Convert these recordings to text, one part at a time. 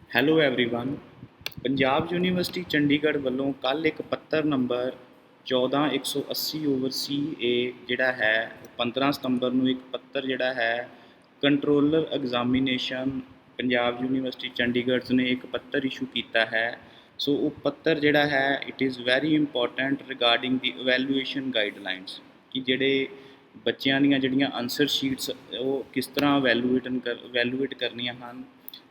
Hello everyone. Punjab university Chandigarh ਵੱਲੋਂ ਕੱਲ੍ਹ ਇੱਕ ਪੱਤਰ ਨੰਬਰ 14180 ਓਵਰ ਸੀ ਏ ਜਿਹੜਾ ਹੈ 15 ਸਤੰਬਰ ਨੂੰ ਇੱਕ ਪੱਤਰ ਜਿਹੜਾ ਹੈ controller examination Punjab university Chandigarh ਨੇ ਇੱਕ ਪੱਤਰ ਇਸ਼ੂ ਕੀਤਾ ਹੈ। ਸੋ ਉਹ ਪੱਤਰ ਜਿਹੜਾ ਹੈ it is very important regarding the evaluation guidelines ਕਿ ਜਿਹੜੇ ਬੱਚਿਆਂ ਦੀਆਂ ਜਿਹੜੀਆਂ ਆਨਸਰ ਸ਼ੀਟਸ ਉਹ ਕਿਸ ਤਰ੍ਹਾਂ ਇਵੈਲੂਏਟ ਕਰਨੀਆਂ ਹਨ।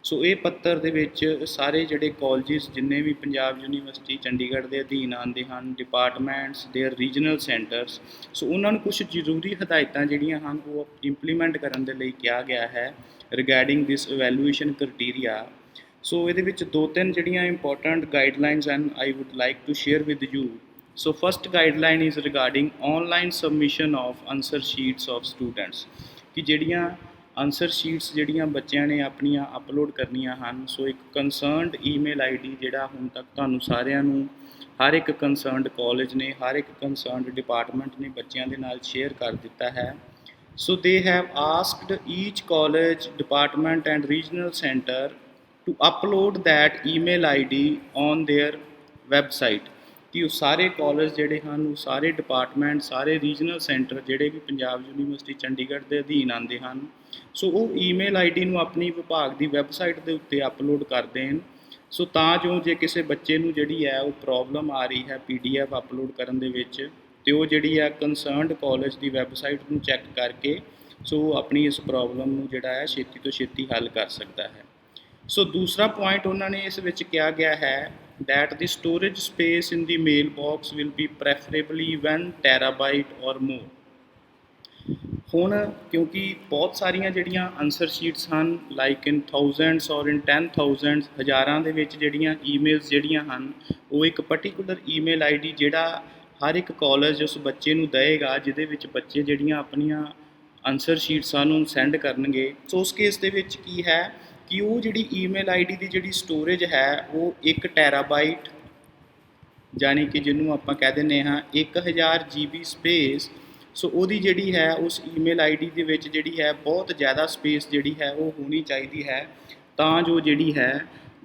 ਸੋ ਇਹ ਪੱਤਰ ਦੇ ਵਿੱਚ ਸਾਰੇ ਜਿਹੜੇ ਕਾਲਜਿਸ ਜਿੰਨੇ ਵੀ ਪੰਜਾਬ ਯੂਨੀਵਰਸਿਟੀ ਚੰਡੀਗੜ੍ਹ ਦੇ ਅਧੀਨ ਆਉਂਦੇ ਹਨ, ਡਿਪਾਰਟਮੈਂਟਸ ਦੇਅਰ ਰੀਜਨਲ ਸੈਂਟਰਸ, ਸੋ ਉਹਨਾਂ ਨੂੰ ਕੁਝ ਜ਼ਰੂਰੀ ਹਦਾਇਤਾਂ ਜਿਹੜੀਆਂ ਹਨ ਉਹ ਇੰਪਲੀਮੈਂਟ ਕਰਨ ਦੇ ਲਈ ਕਿਹਾ ਗਿਆ ਹੈ regarding this evaluation criteria. So ਇਹਦੇ ਵਿੱਚ ਦੋ ਤਿੰਨ ਜਿਹੜੀਆਂ important guidelines and I would like to share with you. So first guideline is regarding online submission of answer sheets of students ਕਿ ਜਿਹੜੀਆਂ ਆਨਸਰ ਸ਼ੀਟਸ ਜਿਹੜੀਆਂ ਬੱਚਿਆਂ ਨੇ ਆਪਣੀਆਂ ਅਪਲੋਡ ਕਰਨੀਆਂ ਹਨ। ਸੋ ਇੱਕ ਕੰਸਰਨਡ ਈਮੇਲ ਆਈਡੀ ਜਿਹੜਾ ਹੁਣ ਤੱਕ ਤੁਹਾਨੂੰ ਸਾਰਿਆਂ ਨੂੰ ਹਰ ਇੱਕ ਕੰਸਰਨਡ ਕਾਲਜ ਨੇ ਹਰ ਇੱਕ ਕੰਸਰਨਡ ਡਿਪਾਰਟਮੈਂਟ ਨੇ ਬੱਚਿਆਂ ਦੇ ਨਾਲ ਸ਼ੇਅਰ ਕਰ ਦਿੱਤਾ ਹੈ। So they have asked each college department and regional centre to upload that email ID on their website ਕਿ ਉਹ ਸਾਰੇ ਕਾਲਜ ਜਿਹੜੇ ਹਨ ਉਹ ਸਾਰੇ ਡਿਪਾਰਟਮੈਂਟ ਸਾਰੇ ਰੀਜਨਲ ਸੈਂਟਰ ਜਿਹੜੇ ਵੀ ਪੰਜਾਬ ਯੂਨੀਵਰਸਿਟੀ ਚੰਡੀਗੜ੍ਹ ਦੇ ਅਧੀਨ ਆਉਂਦੇ ਹਨ ਸੋ ਉਹ ਈਮੇਲ ਆਈਡੀ ਨੂੰ ਆਪਣੀ ਵਿਭਾਗ ਦੀ ਵੈਬਸਾਈਟ ਦੇ ਉੱਤੇ ਅਪਲੋਡ ਕਰ ਦੇਣ। ਸੋ ਤਾਂ ਜੋ ਜੇ ਕਿਸੇ ਬੱਚੇ ਨੂੰ ਜਿਹੜੀ ਹੈ ਉਹ ਪ੍ਰੋਬਲਮ ਆ ਰਹੀ ਹੈ PDF ਅਪਲੋਡ ਕਰਨ ਦੇ ਵਿੱਚ ਤੇ ਉਹ ਜਿਹੜੀ ਹੈ ਕੰਸਰਨਡ ਕਾਲਜ ਦੀ ਵੈਬਸਾਈਟ ਨੂੰ ਚੈੱਕ ਕਰਕੇ ਸੋ ਆਪਣੀ ਇਸ ਪ੍ਰੋਬਲਮ ਨੂੰ ਜਿਹੜਾ ਹੈ ਛੇਤੀ ਤੋਂ ਛੇਤੀ ਹੱਲ ਕਰ ਸਕਦਾ ਹੈ। ਸੋ ਦੂਸਰਾ ਪੁਆਇੰਟ ਉਹਨਾਂ ਨੇ ਇਸ ਵਿੱਚ ਕਿਹਾ ਗਿਆ ਹੈ that the storage space in the mailbox will be preferably 1 terabyte or more। ਹੁਣ ਕਿਉਂਕਿ ਬਹੁਤ ਸਾਰੀਆਂ ਜਿਹੜੀਆਂ ਆਨਸਰ ਸ਼ੀਟਸ ਹਨ ਲਾਈਕ ਇਨ ਥਾਊਜ਼ੈਂਡਸ ਔਰ ਇਨ 10,000 ਹਜ਼ਾਰਾਂ ਦੇ ਵਿੱਚ ਜਿਹੜੀਆਂ ਈਮੇਲਸ ਜਿਹੜੀਆਂ ਹਨ ਉਹ ਇੱਕ ਪਰਟੀਕੂਲਰ ਈਮੇਲ ਆਈਡੀ ਜਿਹੜਾ ਹਰ ਇੱਕ ਕਾਲਜ ਉਸ ਬੱਚੇ ਨੂੰ ਦੇਵੇਗਾ ਜਿਹਦੇ ਵਿੱਚ ਬੱਚੇ ਜਿਹੜੀਆਂ ਆਪਣੀਆਂ ਆਨਸਰ ਸ਼ੀਟਸਾਂ ਨੂੰ ਸੈਂਡ ਕਰਨਗੇ। ਸੋ ਉਸ ਕੇਸ ਦੇ ਵਿੱਚ ਕੀ ਹੈ ਕਿ ਉਹ ਜਿਹੜੀ ਈਮੇਲ ਆਈਡੀ ਦੀ ਜਿਹੜੀ ਸਟੋਰੇਜ ਹੈ ਉਹ 1 ਟੈਰਾਬਾਈਟ ਯਾਨੀ ਕਿ ਜਿਹਨੂੰ ਆਪਾਂ ਕਹਿ ਦਿੰਦੇ ਹਾਂ 1000 GB ਸਪੇਸ। ਸੋ ਉਹਦੀ ਜਿਹੜੀ ਹੈ ਉਸ ਈਮੇਲ ਆਈਡੀ ਦੇ ਵਿੱਚ ਜਿਹੜੀ ਹੈ ਬਹੁਤ ਜ਼ਿਆਦਾ ਸਪੇਸ ਜਿਹੜੀ ਹੈ ਉਹ ਹੋਣੀ ਚਾਹੀਦੀ ਹੈ ਤਾਂ ਜੋ ਜਿਹੜੀ ਹੈ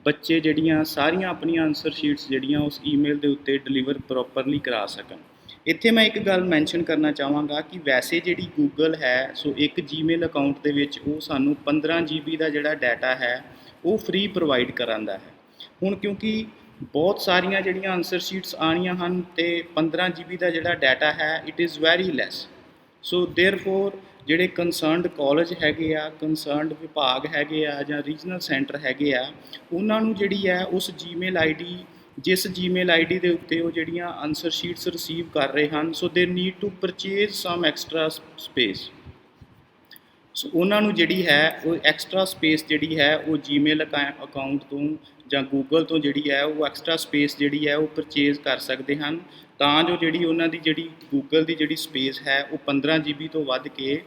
ਬੱਚੇ ਜਿਹੜੀਆਂ ਸਾਰੀਆਂ ਆਪਣੀਆਂ ਆਨਸਰ ਸ਼ੀਟਸ ਜਿਹੜੀਆਂ ਉਸ ਈਮੇਲ ਦੇ ਉੱਤੇ ਡਿਲੀਵਰ ਪ੍ਰੋਪਰਲੀ ਕਰਾ ਸਕਣ। ਇੱਥੇ ਮੈਂ ਇੱਕ ਗੱਲ ਮੈਂਸ਼ਨ ਕਰਨਾ ਚਾਹਾਂਗਾ ਕਿ ਵੈਸੇ ਜਿਹੜੀ ਗੂਗਲ ਹੈ ਸੋ ਇੱਕ ਜੀਮੇਲ ਅਕਾਊਂਟ ਦੇ ਵਿੱਚ ਉਹ ਸਾਨੂੰ 15 GB ਦਾ ਜਿਹੜਾ ਡਾਟਾ ਹੈ ਉਹ ਫ੍ਰੀ ਪ੍ਰੋਵਾਈਡ ਕਰਾਂਦਾ ਹੈ। ਹੁਣ ਕਿਉਂਕਿ ਬਹੁਤ ਸਾਰੀਆਂ ਜਿਹੜੀਆਂ ਆਨਸਰ ਸ਼ੀਟਸ ਆਉਣੀਆਂ ਹਨ ਤੇ 15 GB ਦਾ ਜਿਹੜਾ ਡਾਟਾ ਹੈ ਇਟ ਇਜ਼ ਵੈਰੀ ਲੈਸ। ਸੋ ਦੇਅਰਫੋਰ ਜਿਹੜੇ ਕੰਸਰਨਡ ਕਾਲਜ ਹੈਗੇ ਆ ਕੰਸਰਨਡ ਵਿਭਾਗ ਹੈਗੇ ਆ ਜਾਂ ਰੀਜਨਲ ਸੈਂਟਰ ਹੈਗੇ ਆ ਉਹਨਾਂ ਨੂੰ ਜਿਹੜੀ ਹੈ ਉਸ ਜੀਮੇਲ ਆਈਡੀ ਜਿਸ ਜੀਮੇਲ ਆਈਡੀ ਦੇ ਉੱਤੇ ਉਹ ਜਿਹੜੀਆਂ ਆਨਸਰ ਸ਼ੀਟਸ ਰਿਸੀਵ ਕਰ ਰਹੇ ਹਨ so they need to purchase some extra space. So ਉਹਨਾਂ ਨੂੰ ਜਿਹੜੀ ਹੈ ਉਹ ਐਕਸਟਰਾ ਸਪੇਸ ਜਿਹੜੀ ਹੈ ਉਹ ਜੀਮੇਲ ਅਕਾਊਂਟ ਤੋਂ ਜਾਂ ਗੂਗਲ ਤੋਂ ਜਿਹੜੀ ਹੈ ਉਹ ਐਕਸਟਰਾ ਸਪੇਸ ਜਿਹੜੀ ਹੈ ਉਹ ਪਰਚੇਜ਼ ਕਰ ਸਕਦੇ ਹਨ ਤਾਂ ਜੋ ਜਿਹੜੀ ਉਹਨਾਂ ਦੀ ਜਿਹੜੀ ਗੂਗਲ ਦੀ ਜਿਹੜੀ ਸਪੇਸ ਹੈ ਉਹ 15 GB ਤੋਂ ਵੱਧ ਕੇ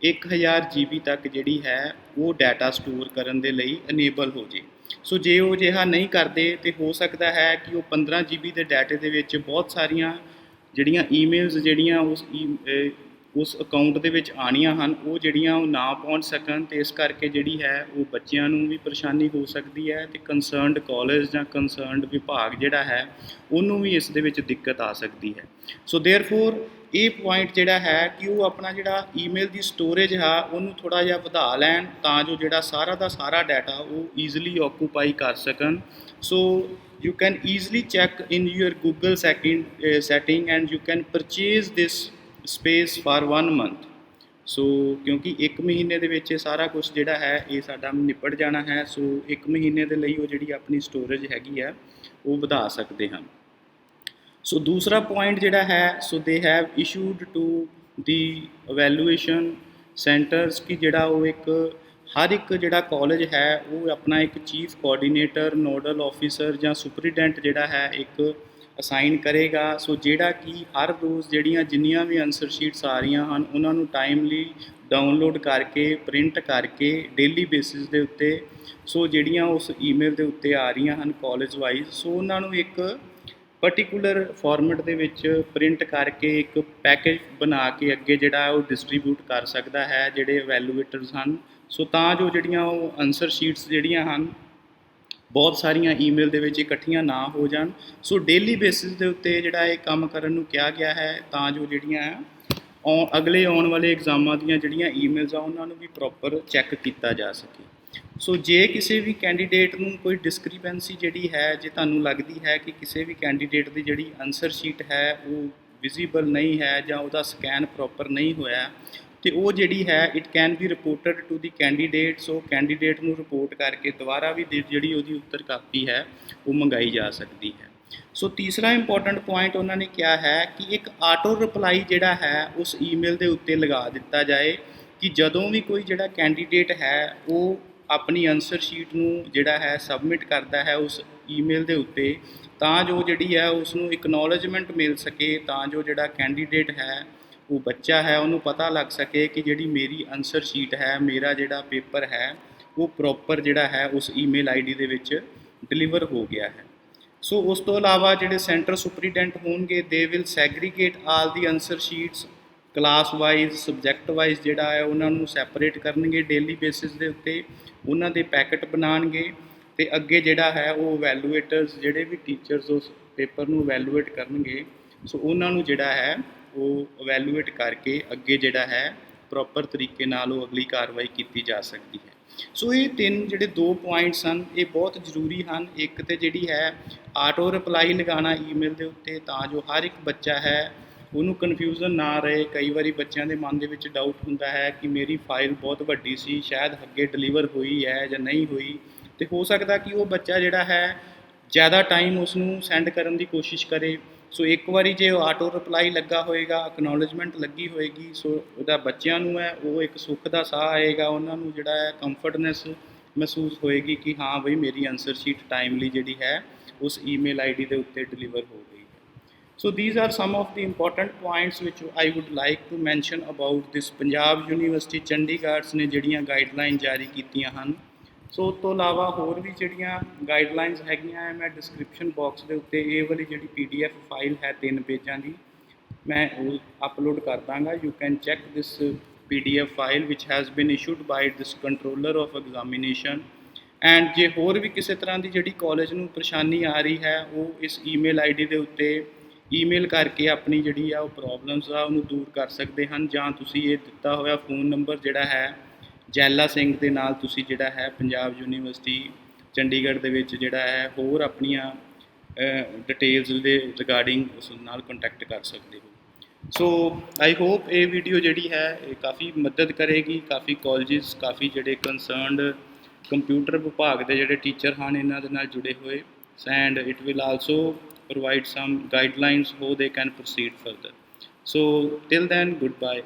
1000 GB ਤੱਕ ਜਿਹੜੀ ਹੈ ਉਹ ਡਾਟਾ ਸਟੋਰ ਕਰਨ ਦੇ ਲਈ ਅਨੇਬਲ ਹੋ ਜੇ। ਸੋ ਜੇ ਉਹ ਅਜਿਹਾ ਨਹੀਂ ਕਰਦੇ ਤਾਂ ਹੋ ਸਕਦਾ ਹੈ ਕਿ ਉਹ 15 GB ਦੇ ਡਾਟੇ ਦੇ ਵਿੱਚ ਬਹੁਤ ਸਾਰੀਆਂ ਜਿਹੜੀਆਂ ਈਮੇਲਸ ਜਿਹੜੀਆਂ ਉਸ ਅਕਾਊਂਟ ਦੇ ਵਿੱਚ ਆਉਣੀਆਂ ਹਨ ਉਹ ਜਿਹੜੀਆਂ ਉਹ ਨਾ ਪਹੁੰਚ ਸਕਣ ਅਤੇ ਇਸ ਕਰਕੇ ਜਿਹੜੀ ਹੈ ਉਹ ਬੱਚਿਆਂ ਨੂੰ ਵੀ ਪਰੇਸ਼ਾਨੀ ਹੋ ਸਕਦੀ ਹੈ ਅਤੇ ਕੰਸਰਨਡ ਕਾਲਜ ਜਾਂ ਕੰਸਰਨਡ ਵਿਭਾਗ ਜਿਹੜਾ ਹੈ ਉਹਨੂੰ ਵੀ ਇਸ ਦੇ ਵਿੱਚ ਦਿੱਕਤ ਆ ਸਕਦੀ ਹੈ। ਸੋ ਦੇਅਰਫੋਰ ਇਹ ਪੁਆਇੰਟ ਜਿਹੜਾ ਹੈ ਕਿ ਉਹ ਆਪਣਾ ਜਿਹੜਾ ਈਮੇਲ ਦੀ ਸਟੋਰੇਜ ਹੈ ਉਹਨੂੰ ਥੋੜ੍ਹਾ ਜਿਹਾ ਵਧਾ ਲੈਣ ਤਾਂ ਜੋ ਜਿਹੜਾ ਸਾਰਾ ਦਾ ਸਾਰਾ ਡਾਟਾ ਉਹ ਈਜ਼ੀਲੀ ਆਕੂਪਾਈ ਕਰ ਸਕਣ। ਸੋ you can easily check in your Google setting and you can purchase this space for 1 month। ਸੋ ਕਿਉਂਕਿ 1 ਮਹੀਨੇ ਦੇ ਵਿੱਚ ਇਹ ਸਾਰਾ ਕੁਝ ਜਿਹੜਾ ਹੈ ਇਹ ਸਾਡਾ ਨਿਪਟ ਜਾਣਾ ਹੈ ਸੋ 1 ਮਹੀਨੇ ਦੇ ਲਈ ਉਹ ਜਿਹੜੀ ਆਪਣੀ ਸਟੋਰੇਜ ਹੈਗੀ ਹੈ ਉਹ ਵਧਾ ਸਕਦੇ ਹਨ। ਸੋ ਦੂਸਰਾ ਪੁਆਇੰਟ ਜਿਹੜਾ ਹੈ so they have issued to the evaluation centres ਕਿ ਜਿਹੜਾ ਉਹ ਇੱਕ ਹਰ ਇੱਕ ਜਿਹੜਾ ਕਾਲਜ ਹੈ ਉਹ ਆਪਣਾ ਇੱਕ ਚੀਫ ਕੋਆਰਡੀਨੇਟਰ ਨੋਡਲ ਆਫਿਸਰ ਜਾਂ ਸੁਪਰੀਡੈਂਟ ਜਿਹੜਾ ਹੈ ਇੱਕ ਅਸਾਈਨ ਕਰੇਗਾ। ਸੋ ਜਿਹੜਾ ਕਿ ਹਰ ਰੋਜ਼ ਜਿਹੜੀਆਂ ਜਿੰਨੀਆਂ ਵੀ ਆਨਸਰ ਸ਼ੀਟਸ ਆ ਰਹੀਆਂ ਹਨ ਉਹਨਾਂ ਨੂੰ ਟਾਈਮਲੀ ਡਾਊਨਲੋਡ ਕਰਕੇ ਪ੍ਰਿੰਟ ਕਰਕੇ ਡੇਲੀ ਬੇਸਿਸ ਦੇ ਉੱਤੇ ਸੋ ਜਿਹੜੀਆਂ ਉਸ ਈਮੇਲ ਦੇ ਉੱਤੇ ਆ ਰਹੀਆਂ ਹਨ ਕਾਲਜ ਵਾਈਜ਼ ਸੋ ਉਹਨਾਂ ਨੂੰ ਇੱਕ ਪਰਟੀਕੂਲਰ ਫਾਰਮੈਟ ਦੇ ਵਿੱਚ ਪ੍ਰਿੰਟ ਕਰਕੇ ਇੱਕ ਪੈਕੇਜ ਬਣਾ ਕੇ ਅੱਗੇ ਜਿਹੜਾ ਉਹ ਡਿਸਟਰੀਬਿਊਟ ਕਰ ਸਕਦਾ ਹੈ ਜਿਹੜੇ ਇਵੈਲੂਏਟਰਸ ਹਨ। ਸੋ ਤਾਂ ਜੋ ਜਿਹੜੀਆਂ ਉਹ ਆਨਸਰ ਸ਼ੀਟਸ ਜਿਹੜੀਆਂ ਹਨ ਬਹੁਤ ਸਾਰੀਆਂ ਈਮੇਲ ਦੇ ਵਿੱਚ ਇਕੱਠੀਆਂ ਨਾ ਹੋ ਜਾਣ। ਸੋ ਡੇਲੀ ਬੇਸਿਸ ਦੇ ਉੱਤੇ ਜਿਹੜਾ ਇਹ ਕੰਮ ਕਰਨ ਨੂੰ ਕਿਹਾ ਗਿਆ ਹੈ, ਤਾਂ ਜੋ ਜਿਹੜੀਆਂ ਅਗਲੇ ਆਉਣ ਵਾਲੇ ਐਗਜ਼ਾਮਾਂ ਦੀਆਂ ਜਿਹੜੀਆਂ ਈਮੇਲਸ ਆ ਉਹਨਾਂ ਨੂੰ ਵੀ ਪ੍ਰੋਪਰ ਚੈੱਕ ਕੀਤਾ ਜਾ ਸਕੇ। ਸੋ ਜੇ ਕਿਸੇ ਵੀ ਕੈਂਡੀਡੇਟ ਨੂੰ ਕੋਈ ਡਿਸਕ੍ਰਿਪੈਂਸੀ ਜਿਹੜੀ ਹੈ, ਜੇ ਤੁਹਾਨੂੰ ਲੱਗਦੀ ਹੈ ਕਿ ਕਿਸੇ ਵੀ ਕੈਂਡੀਡੇਟ ਦੀ ਜਿਹੜੀ ਆਨਸਰ ਸ਼ੀਟ ਹੈ ਉਹ ਵਿਜ਼ੀਬਲ ਨਹੀਂ ਹੈ ਜਾਂ ਉਹਦਾ ਸਕੈਨ ਪ੍ਰੋਪਰ ਨਹੀਂ ਹੋਇਆ, ਤੇ ਉਹ ਜਿਹੜੀ ਹੈ it can be reported to the candidate. So candidate ਨੂੰ ਰਿਪੋਰਟ ਕਰਕੇ ਦੁਬਾਰਾ ਵੀ ਜਿਹੜੀ ਉਹਦੀ ਉੱਤਰ ਕਾਪੀ ਹੈ ਉਹ ਮੰਗਾਈ ਜਾ ਸਕਦੀ ਹੈ। ਸੋ ਤੀਸਰਾ ਇੰਪੋਰਟੈਂਟ ਪੁਆਇੰਟ ਉਹਨਾਂ ਨੇ ਕਿਹਾ ਹੈ ਕਿ ਇੱਕ ਆਟੋ ਰਿਪਲਾਈ ਜਿਹੜਾ ਹੈ ਉਸ ਈਮੇਲ ਦੇ ਉੱਤੇ ਲਗਾ ਦਿੱਤਾ ਜਾਏ ਕਿ ਜਦੋਂ ਵੀ ਕੋਈ ਜਿਹੜਾ ਕੈਂਡੀਡੇਟ ਹੈ ਉਹ ਆਪਣੀ ਆਨਸਰ ਸ਼ੀਟ ਨੂੰ ਜਿਹੜਾ ਹੈ ਸਬਮਿਟ ਕਰਦਾ ਹੈ ਉਸ ਈਮੇਲ ਦੇ ਉੱਤੇ, ਤਾਂ ਜੋ ਜਿਹੜੀ ਹੈ ਉਸ ਨੂੰ ਇਕਨੋਲੇਜਮੈਂਟ ਮਿਲ ਸਕੇ, ਤਾਂ ਜੋ ਜਿਹੜਾ ਕੈਂਡੀਡੇਟ ਹੈ ਉਹ ਬੱਚਾ ਹੈ ਉਹਨੂੰ ਪਤਾ ਲੱਗ ਸਕੇ ਕਿ ਜਿਹੜੀ ਮੇਰੀ ਆਨਸਰ ਸ਼ੀਟ ਹੈ, ਮੇਰਾ ਜਿਹੜਾ ਪੇਪਰ ਹੈ ਉਹ ਪ੍ਰੋਪਰ ਜਿਹੜਾ ਹੈ ਉਸ ਈਮੇਲ ਆਈਡੀ ਦੇ ਵਿੱਚ ਡਿਲੀਵਰ ਹੋ ਗਿਆ ਹੈ। ਸੋ ਉਸ ਤੋਂ ਇਲਾਵਾ ਜਿਹੜੇ ਸੈਂਟਰ ਸੁਪਰੀਡੈਂਟ ਹੋਣਗੇ they will segregate all the answer sheets class wise, subject wise ਜਿਹੜਾ ਹੈ ਉਹਨਾਂ ਨੂੰ ਸੈਪਰੇਟ ਕਰਨਗੇ ਡੇਲੀ ਬੇਸਿਸ ਦੇ ਉੱਤੇ, ਉਹਨਾਂ ਦੇ ਪੈਕਟ ਬਣਾਉਣਗੇ ਤੇ ਅੱਗੇ ਜਿਹੜਾ ਹੈ ਉਹ ਵੈਲੂਏਟਰਸ ਜਿਹੜੇ ਵੀ ਟੀਚਰਸ ਉਸ ਪੇਪਰ ਨੂੰ ਵੈਲੂਏਟ ਕਰਨਗੇ, ਸੋ ਉਹਨਾਂ ਨੂੰ ਜਿਹੜਾ ਹੈ ਉਹ ਵੈਲੂਏਟ ਕਰਕੇ ਅੱਗੇ ਜਿਹੜਾ ਹੈ ਪ੍ਰੋਪਰ ਤਰੀਕੇ ਨਾਲ ਉਹ ਅਗਲੀ ਕਾਰਵਾਈ ਕੀਤੀ ਜਾ ਸਕਦੀ ਹੈ। ਸੋ ਇਹ ਜਿਹੜੇ ਦੋ ਪੁਆਇੰਟਸ ਹਨ ਇਹ ਬਹੁਤ ਜ਼ਰੂਰੀ ਹਨ। ਇੱਕ ਤੇ ਜਿਹੜੀ ਹੈ ਆਟੋ ਰਿਪਲਾਈ ਲਗਾਉਣਾ ਈਮੇਲ ਦੇ ਉੱਤੇ, ਤਾਂ ਜੋ ਹਰ ਇੱਕ ਬੱਚਾ ਹੈ ਉਹਨੂੰ ਕਨਫਿਊਜ਼ਨ ਨਾ ਰਹੇ। ਕਈ ਵਾਰੀ ਬੱਚਿਆਂ ਦੇ ਮਨ ਦੇ ਵਿੱਚ ਡਾਊਟ ਹੁੰਦਾ ਹੈ ਕਿ ਮੇਰੀ ਫਾਈਲ ਬਹੁਤ ਵੱਡੀ ਸੀ, ਸ਼ਾਇਦ ਅੱਗੇ ਡਿਲੀਵਰ ਹੋਈ ਹੈ ਜਾਂ ਨਹੀਂ ਹੋਈ, ਤੇ ਹੋ ਸਕਦਾ ਕਿ ਉਹ ਬੱਚਾ ਜਿਹੜਾ ਹੈ ਜ਼ਿਆਦਾ ਟਾਈਮ ਉਸ ਨੂੰ ਸੈਂਡ ਕਰਨ ਦੀ ਕੋਸ਼ਿਸ਼ ਕਰੇ। ਸੋ ਇੱਕ ਵਾਰੀ ਜੇ ਉਹ ਆਟੋ ਰਿਪਲਾਈ ਲੱਗਾ ਹੋਏਗਾ, ਅਕਨੋਲੇਜਮੈਂਟ ਲੱਗੀ ਹੋਏਗੀ, ਸੋ ਉਹਦਾ ਬੱਚਿਆਂ ਨੂੰ ਹੈ ਉਹ ਇੱਕ ਸੁੱਖ ਦਾ ਸਾਹ ਆਏਗਾ, ਉਹਨਾਂ ਨੂੰ ਜਿਹੜਾ ਹੈ ਕੰਫਰਟਨੈਸ ਮਹਿਸੂਸ ਹੋਏਗੀ ਕਿ ਹਾਂ ਬਈ ਮੇਰੀ ਆਨਸਰ ਸ਼ੀਟ ਟਾਈਮਲੀ ਜਿਹੜੀ ਹੈ ਉਸ ਈਮੇਲ ਆਈਡੀ ਦੇ ਉੱਤੇ ਡਿਲੀਵਰ ਹੋ ਗਈ ਹੈ। So these are some of the important points which I would like to mention about this Punjab university Chandigarh ਨੇ ਜਿਹੜੀਆਂ ਗਾਈਡਲਾਈਨ ਜਾਰੀ ਕੀਤੀਆਂ ਹਨ। ਸੋ ਉਸ ਤੋਂ ਇਲਾਵਾ ਹੋਰ ਵੀ ਜਿਹੜੀਆਂ ਗਾਈਡਲਾਈਨਸ ਹੈਗੀਆਂ ਹੈ, ਮੈਂ ਡਿਸਕ੍ਰਿਪਸ਼ਨ ਬਾਕਸ ਦੇ ਉੱਤੇ ਇਹ ਵਾਲੀ ਜਿਹੜੀ PDF ਫਾਈਲ ਹੈ 3 ਪੇਜਾਂ ਦੀ ਮੈਂ ਉਹ ਅਪਲੋਡ ਕਰ ਦਾਂਗਾ। You can check this PDF file ਵਿਚ has been issued by this controller of examination. And ਜੇ ਹੋਰ ਵੀ ਕਿਸੇ ਤਰ੍ਹਾਂ ਦੀ ਜਿਹੜੀ ਕਾਲਜ ਨੂੰ ਪਰੇਸ਼ਾਨੀ ਆ ਰਹੀ ਹੈ ਉਹ ਇਸ ਈਮੇਲ ਆਈਡੀ ਦੇ ਉੱਤੇ ਈਮੇਲ ਕਰਕੇ ਆਪਣੀ ਜਿਹੜੀ ਆ ਉਹ ਪ੍ਰੋਬਲਮਸ ਆ ਉਹਨੂੰ ਦੂਰ ਕਰ ਸਕਦੇ ਹਨ, ਜਾਂ ਤੁਸੀਂ ਇਹ ਦਿੱਤਾ ਹੋਇਆ ਫ਼ੋਨ ਨੰਬਰ ਜਿਹੜਾ ਹੈ ਜੈਲਾ ਸਿੰਘ ਦੇ ਨਾਲ ਤੁਸੀਂ ਜਿਹੜਾ ਹੈ ਪੰਜਾਬ ਯੂਨੀਵਰਸਿਟੀ ਚੰਡੀਗੜ੍ਹ ਦੇ ਵਿੱਚ ਜਿਹੜਾ ਹੈ ਹੋਰ ਆਪਣੀਆਂ ਡਿਟੇਲਸ ਦੇ ਰਿਗਾਰਡਿੰਗ ਉਸ ਨਾਲ ਕੰਟੈਕਟ ਕਰ ਸਕਦੇ ਹੋ। ਸੋ ਆਈ ਹੋਪ ਇਹ ਵੀਡੀਓ ਜਿਹੜੀ ਹੈ ਇਹ ਕਾਫੀ ਮਦਦ ਕਰੇਗੀ, ਕਾਫੀ ਕਾਲਜਿਸ, ਕਾਫੀ ਜਿਹੜੇ ਕੰਸਰਨਡ ਕੰਪਿਊਟਰ ਵਿਭਾਗ ਦੇ ਜਿਹੜੇ ਟੀਚਰ ਹਨ ਇਹਨਾਂ ਦੇ ਨਾਲ ਜੁੜੇ ਹੋਏ, and it will also provide some guidelines how they can proceed further. So till then, goodbye.